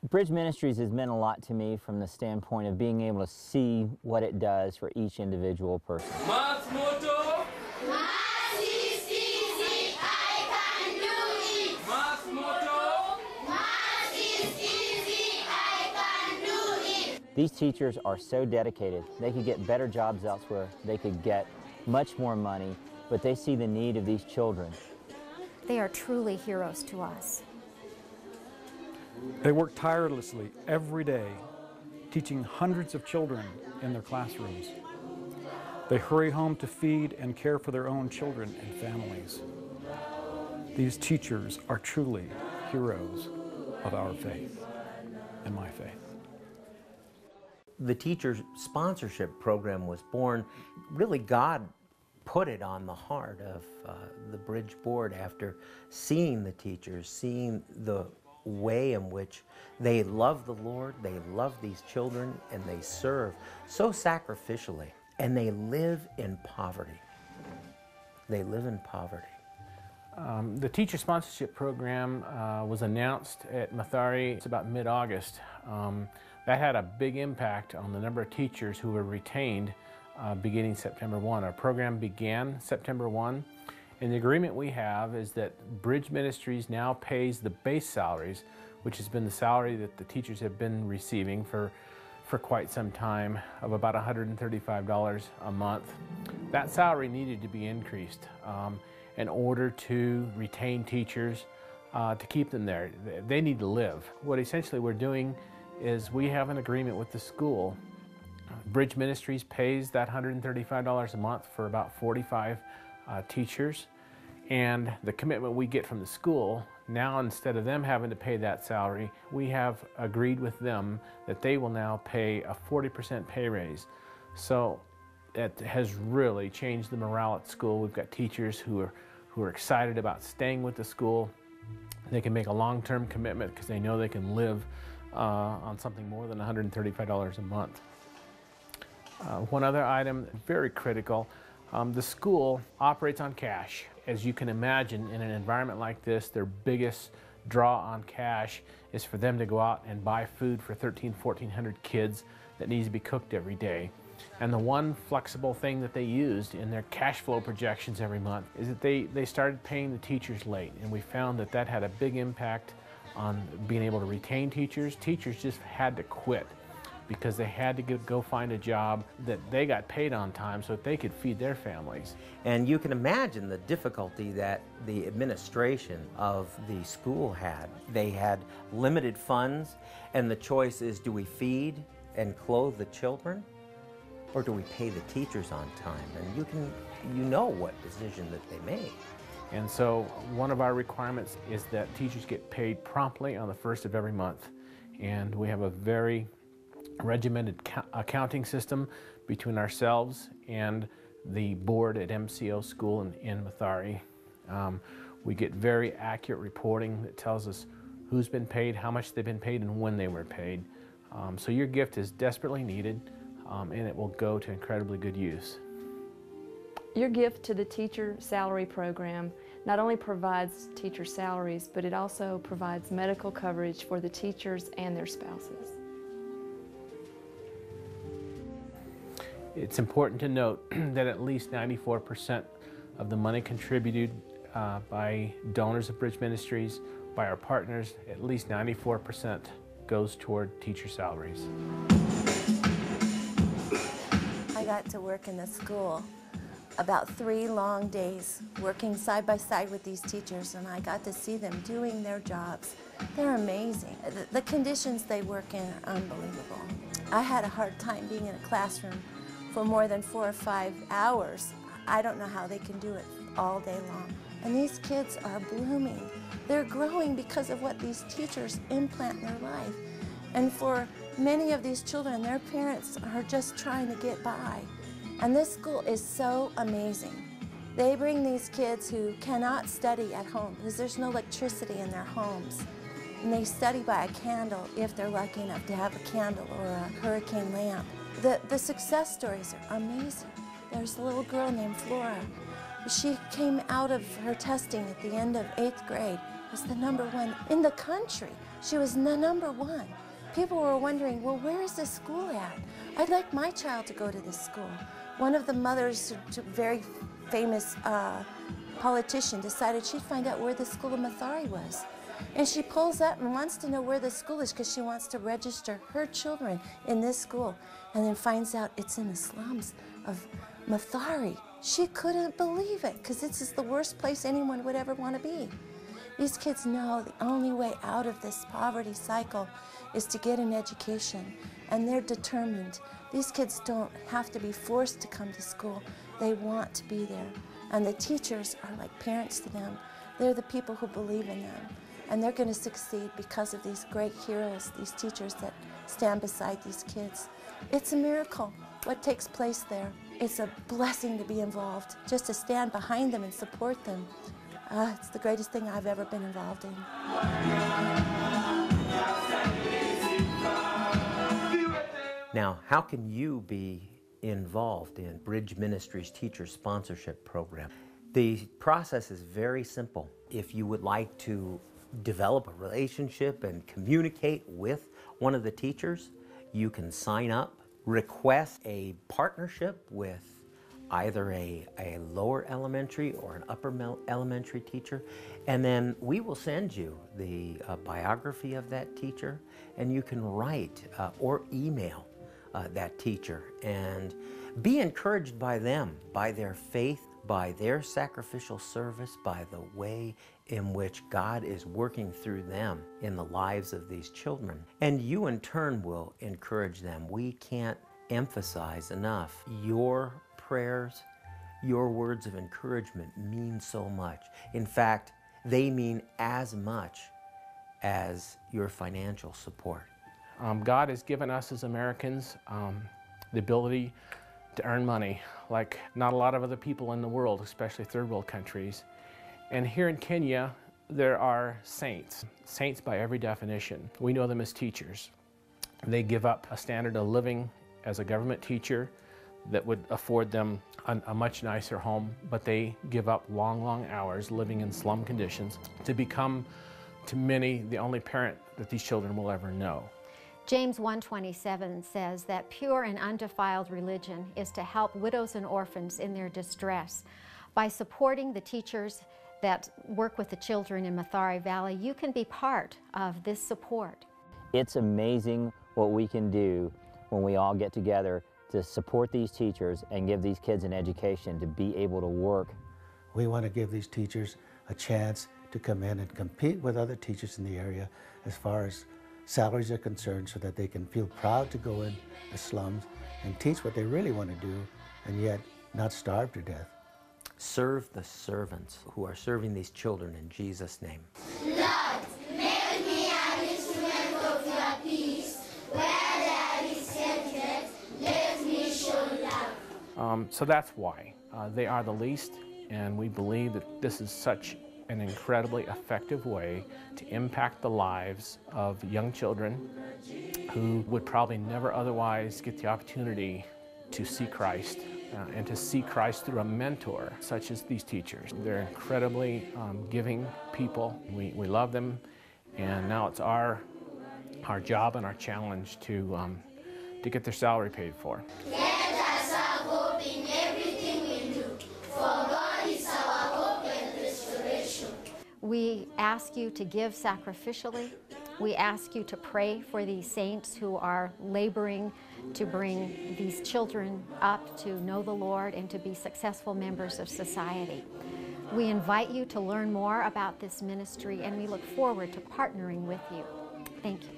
Bridge Ministries has meant a lot to me from the standpoint of being able to see what it does for each individual person. These teachers are so dedicated. They could get better jobs elsewhere. They could get much more money, but they see the need of these children. They are truly heroes to us. They work tirelessly every day, teaching hundreds of children in their classrooms. They hurry home to feed and care for their own children and families. These teachers are truly heroes of our faith and my faith. The teacher sponsorship program was born, really God put it on the heart of the Bridge Board after seeing the teachers, seeing the way in which they love the Lord, they love these children, and they serve so sacrificially, and they live in poverty. They live in poverty. The teacher sponsorship program was announced at Mathare. It's about mid-August. That had a big impact on the number of teachers who were retained beginning September 1. Our program began September 1, and the agreement we have is that Bridge Ministries now pays the base salaries, which has been the salary that the teachers have been receiving for quite some time, of about $135 a month. That salary needed to be increased in order to retain teachers, to keep them there. They need to live. What essentially we're doing is we have an agreement with the school. Bridge Ministries pays that $135 a month for about 45 teachers, and the commitment we get from the school, now instead of them having to pay that salary, we have agreed with them that they will now pay a 40% pay raise. So it has really changed the morale at school. We've got teachers who are excited about staying with the school. They can make a long-term commitment because they know they can live on something more than $135 a month. One other item, very critical, the school operates on cash. As you can imagine, in an environment like this, their biggest draw on cash is for them to go out and buy food for 1,400 kids that needs to be cooked every day. And the one flexible thing that they used in their cash flow projections every month is that they started paying the teachers late, and we found that that had a big impact on being able to retain teachers. Teachers just had to quit because they had to go find a job that they got paid on time so that they could feed their families. And you can imagine the difficulty that the administration of the school had. They had limited funds, and the choice is, do we feed and clothe the children, or do we pay the teachers on time? And you know what decision that they made. And so one of our requirements is that teachers get paid promptly on the first of every month. And we have a very regimented accounting system between ourselves and the board at MCO school in Mathare. We get very accurate reporting that tells us who's been paid, how much they've been paid, and when they were paid. So your gift is desperately needed, and it will go to incredibly good use. Your gift to the teacher salary program not only provides teacher salaries, but it also provides medical coverage for the teachers and their spouses. It's important to note that at least 94% of the money contributed by donors of Bridge Ministries, by our partners, at least 94% goes toward teacher salaries. I got to work in the school about 3 long days working side by side with these teachers, and I got to see them doing their jobs. They're amazing. The conditions they work in are unbelievable. I had a hard time being in a classroom for more than 4 or 5 hours. I don't know how they can do it all day long. And these kids are blooming. They're growing because of what these teachers implant in their life. And for many of these children, their parents are just trying to get by. And this school is so amazing. They bring these kids who cannot study at home because there's no electricity in their homes. And they study by a candle if they're lucky enough to have a candle or a hurricane lamp. The success stories are amazing. There's a little girl named Flora. She came out of her testing at the end of 8th grade, was the #1 in the country She was the #1. People were wondering, well, where is this school at? I'd like my child to go to this school. One of the mothers, a very famous politician, decided she'd find out where the school of Mathare was. And she pulls up and wants to know where the school is because she wants to register her children in this school, and then finds out it's in the slums of Mathare. She couldn't believe it because this is the worst place anyone would ever want to be. These kids know the only way out of this poverty cycle is to get an education, and they're determined. These kids don't have to be forced to come to school. They want to be there. And the teachers are like parents to them. They're the people who believe in them. And they're going to succeed because of these great heroes, these teachers that stand beside these kids. It's a miracle what takes place there. It's a blessing to be involved, just to stand behind them and support them. It's the greatest thing I've ever been involved in. Now, how can you be involved in Bridge Ministries Teacher Sponsorship Program? The process is very simple. If you would like to develop a relationship and communicate with one of the teachers, you can sign up, request a partnership with either a lower elementary or an upper elementary teacher, and then we will send you the biography of that teacher, and you can write or email that teacher and be encouraged by them, by their faith, by their sacrificial service, by the way in which God is working through them in the lives of these children. And you in turn will encourage them. We can't emphasize enough your prayers, your words of encouragement mean so much. In fact, they mean as much as your financial support. God has given us as Americans the ability to earn money like not a lot of other people in the world, especially third world countries. And here in Kenya, there are saints by every definition. We know them as teachers. They give up a standard of living as a government teacher that would afford them a much nicer home, but they give up long hours living in slum conditions to become, to many, the only parent that these children will ever know. James 1:27 says that pure and undefiled religion is to help widows and orphans in their distress. By supporting the teachers that work with the children in Mathare Valley, you can be part of this support. It's amazing what we can do when we all get together to support these teachers and give these kids an education to be able to work. We want to give these teachers a chance to come in and compete with other teachers in the area as far as salaries are concerned, so that they can feel proud to go in the slums and teach what they really want to do and yet not starve to death. Serve the servants who are serving these children in Jesus' name. Lord, make me an instrument of your peace. Where there is hatred, let me show love. So that's why they are the least, and we believe that this is such an incredibly effective way to impact the lives of young children who would probably never otherwise get the opportunity to see Christ and to see Christ through a mentor such as these teachers. They're incredibly giving people. We love them, and now it's our job and our challenge to get their salary paid for. Let us have hope in everything we do, for God is our hope and restoration. We ask you to give sacrificially. We ask you to pray for these saints who are laboring to bring these children up to know the Lord and to be successful members of society. We invite you to learn more about this ministry, and we look forward to partnering with you. Thank you.